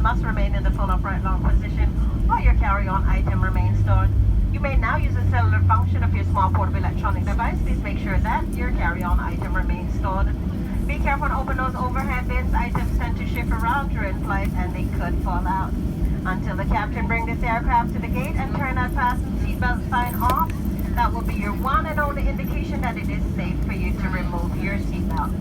must remain in the full upright long position while your carry-on item remains stored. You may now use the cellular function of your small portable electronic device. Please make sure that your carry-on item remains stored. Be careful to open those overhead bins. Items tend to shift around during flight and they could fall out. Until the captain brings this aircraft to the gate and turn that fasten seatbelt sign off, that will be your one and only indication that it is safe for you to remove your seatbelt.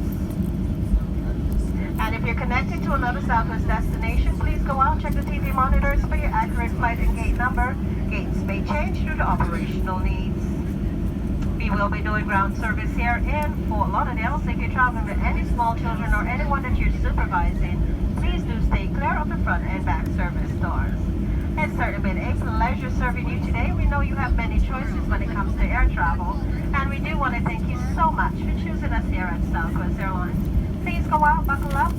And if you're connected to another Southwest destination, please go out and check the TV monitors for your accurate flight and gate number. Gates may change due to operational needs. We will be doing ground service here in Fort Lauderdale, so if you're traveling with any small children or anyone that you're supervising, please do stay clear of the front and back service doors. It's certainly been a pleasure serving you today. We know you have many choices when it comes to air travel, and we do want to thank you so much for choosing us here at Southwest Airlines. Please go out, buckle up,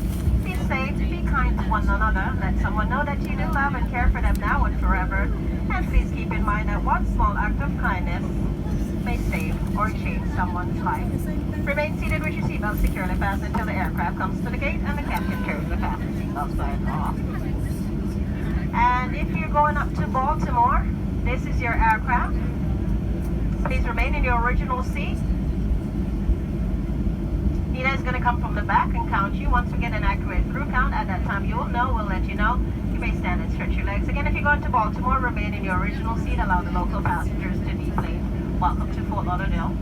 be safe, be kind to one another, let someone know that you do love and care for them now and forever, and please keep in mind that one small act of kindness may save or change someone's life. Remain seated with your seatbelt securely fastened until the aircraft comes to the gate and the captain carries the fasten seatbelt sign off. And if you're going up to Baltimore, this is your aircraft. Please remain in your original seat. Nina is going to come from the back and count you. Once we get an accurate crew count, at that time you will know, we'll let you know. You may stand and stretch your legs. Again, if you're going to Baltimore, remain in your original seat. Allow the local passengers to deplane. Welcome to Fort Lauderdale.